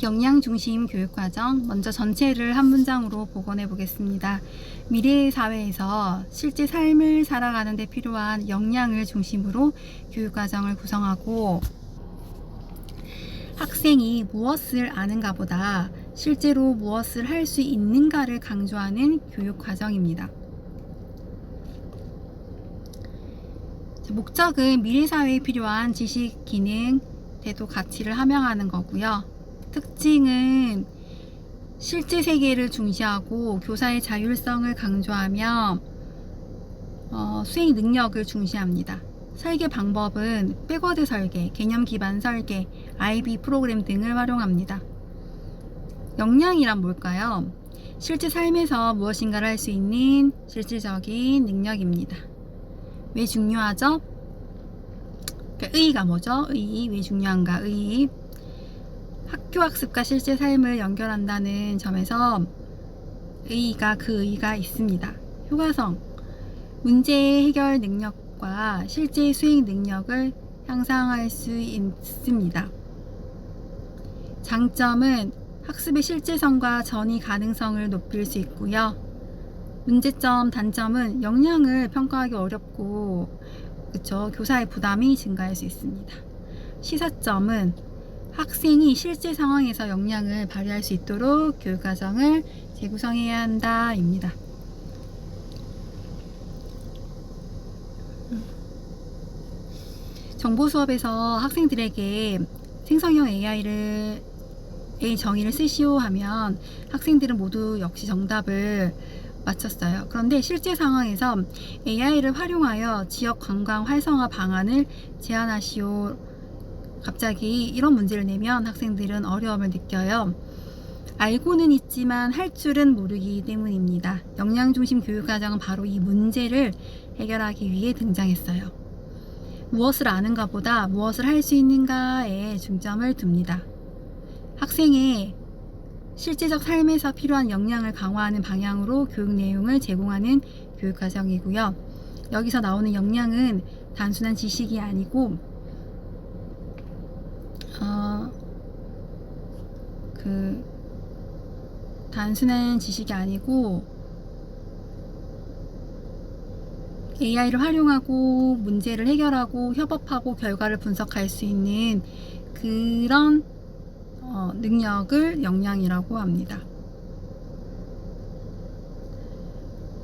역량 중심 교육과정, 먼저 전체를 한 문장으로 복원해 보겠습니다. 미래의 사회에서 실제 삶을 살아가는 데 필요한 역량을 중심으로 교육과정을 구성하고, 학생이 무엇을 아는가 보다 실제로 무엇을 할 수 있는가를 강조하는 교육과정입니다. 목적은 미래 사회에 필요한 지식, 기능, 태도, 가치를 함양하는 거고요. 특징은 실제 세계를 중시하고 교사의 자율성을 강조하며 수행 능력을 중시합니다. 설계 방법은 백워드 설계, 개념 기반 설계, IB 프로그램 등을 활용합니다. 역량이란 뭘까요? 실제 삶에서 무엇인가를 할 수 있는 실질적인 능력입니다. 왜 중요하죠? 의의가 뭐죠? 의의, 왜 중요한가? 의의. 학교 학습과 실제 삶을 연결한다는 점에서 의의가 있습니다. 효과성, 문제 해결 능력과 실제 수행 능력을 향상할 수 있습니다. 장점은 학습의 실제성과 전이 가능성을 높일 수 있고요. 문제점, 단점은 역량을 평가하기 어렵고, 교사의 부담이 증가할 수 있습니다. 시사점은 학생이 실제 상황에서 역량을 발휘할 수 있도록 교육과정을 재구성해야 한다 입니다. 정보 수업에서 학생들에게 생성형 AI의 정의를 쓰시오 하면 학생들은 모두 역시 정답을 맞췄어요. 그런데 실제 상황에서 AI를 활용하여 지역 관광 활성화 방안을 제안하시오, 갑자기 이런 문제를 내면 학생들은 어려움을 느껴요. 알고는 있지만 할 줄은 모르기 때문입니다. 역량 중심 교육과정은 바로 이 문제를 해결하기 위해 등장했어요. 무엇을 아는가 보다 무엇을 할 수 있는가에 중점을 둡니다. 학생의 실제적 삶에서 필요한 역량을 강화하는 방향으로 교육 내용을 제공하는 교육과정이고요. 여기서 나오는 역량은 단순한 지식이 아니고 AI를 활용하고 문제를 해결하고 협업하고 결과를 분석할 수 있는 그런 능력을 역량이라고 합니다.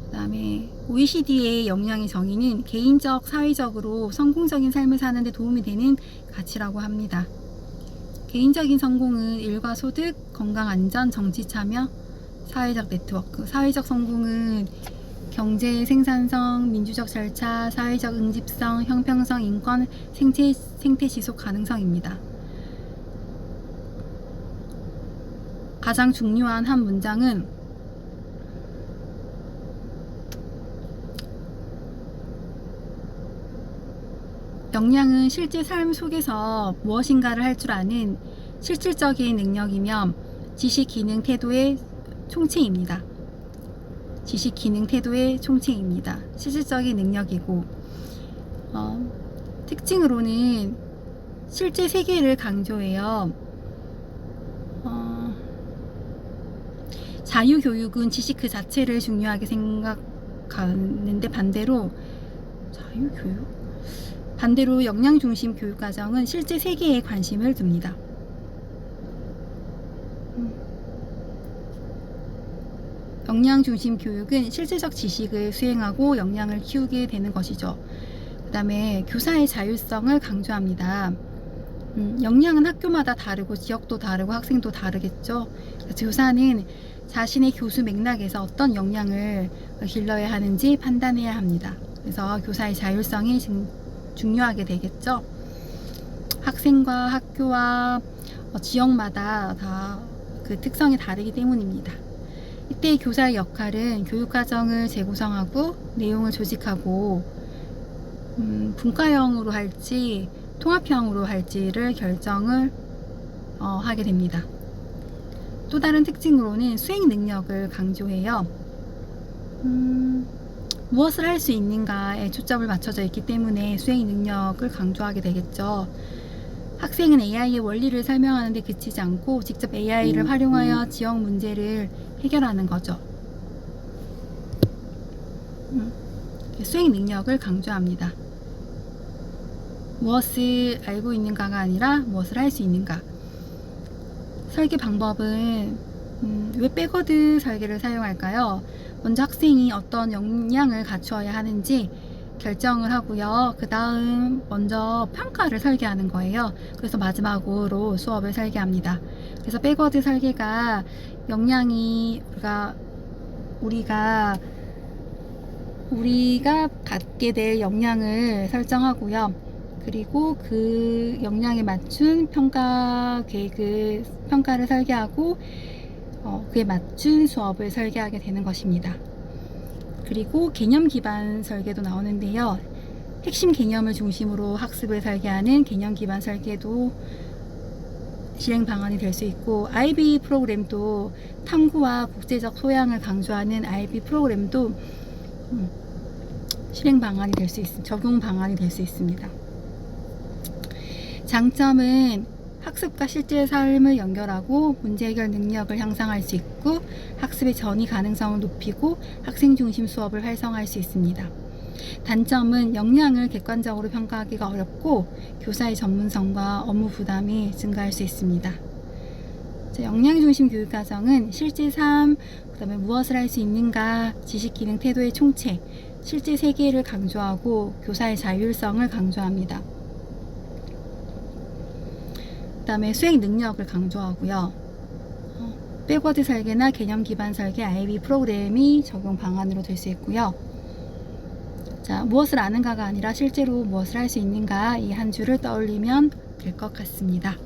그 다음에 OECD의 역량의 정의는 개인적, 사회적으로 성공적인 삶을 사는 데 도움이 되는 가치라고 합니다. 개인적인 성공은 일과 소득, 건강 안전, 정치 참여, 사회적 네트워크. 사회적 성공은 경제 생산성, 민주적 절차, 사회적 응집성, 형평성, 인권, 생태 지속 가능성입니다. 가장 중요한 한 문장은 역량은 실제 삶 속에서 무엇인가를 할 줄 아는 실질적인 능력이며 지식, 기능, 태도의 총체입니다. 지식, 기능, 태도의 총체입니다. 실질적인 능력이고, 특징으로는 실제 세계를 강조해요. 자유교육은 지식 그 자체를 중요하게 생각하는데 반대로 역량 중심 교육과정은 실제 세계에 관심을 둡니다. 역량 중심 교육은 실제적 지식을 수행하고 역량을 키우게 되는 것이죠. 그 다음에 교사의 자율성을 강조합니다. 역량은 학교마다 다르고 지역도 다르고 학생도 다르겠죠. 교사는 자신의 교수 맥락에서 어떤 역량을 길러야 하는지 판단해야 합니다. 그래서 교사의 자율성이 중요하게 되겠죠. 학생과 학교와 지역마다 다 그 특성이 다르기 때문입니다. 이때 교사의 역할은 교육과정을 재구성하고 내용을 조직하고 분과형으로 할지 통합형으로 할지를 결정을 하게 됩니다. 또 다른 특징으로는 수행 능력을 강조해요. 무엇을 할 수 있는가에 초점을 맞춰져 있기 때문에 수행 능력을 강조하게 되겠죠. 학생은 AI의 원리를 설명하는 데 그치지 않고 직접 AI를 활용하여 지역 문제를 해결하는 거죠. 수행 능력을 강조합니다. 무엇을 알고 있는가가 아니라 무엇을 할 수 있는가. 설계 방법은 왜 백워드 설계를 사용할까요? 먼저 학생이 어떤 역량을 갖추어야 하는지 결정을 하고요. 그 다음 먼저 평가를 설계하는 거예요. 그래서 마지막으로 수업을 설계합니다. 그래서 백워드 설계가 역량이 우리가 갖게 될 역량을 설정하고요. 그리고 그 역량에 맞춘 평가 계획을 평가를 설계하고 그에 맞춘 수업을 설계하게 되는 것입니다. 그리고 개념 기반 설계도 나오는데요. 핵심 개념을 중심으로 학습을 설계하는 개념 기반 설계도 실행 방안이 될 수 있고, IB 프로그램도 탐구와 국제적 소양을 강조하는 IB 프로그램도 실행 방안이 될 수 있습니다. 적용 방안이 될 수 있습니다. 장점은 학습과 실제 삶을 연결하고 문제 해결 능력을 향상할 수 있고, 학습의 전이 가능성을 높이고 학생 중심 수업을 활성화할 수 있습니다. 단점은 역량을 객관적으로 평가하기가 어렵고 교사의 전문성과 업무 부담이 증가할 수 있습니다. 역량 중심 교육 과정은 실제 삶, 그다음에 무엇을 할 수 있는가, 지식, 기능, 태도의 총체, 실제 세계를 강조하고 교사의 자율성을 강조합니다. 그다음에 수행 능력을 강조하고요. 백워드 설계나 개념 기반 설계, IB 프로그램이 적용 방안으로 될 수 있고요. 자, 무엇을 아는가가 아니라 실제로 무엇을 할 수 있는가, 이 한 줄을 떠올리면 될 것 같습니다.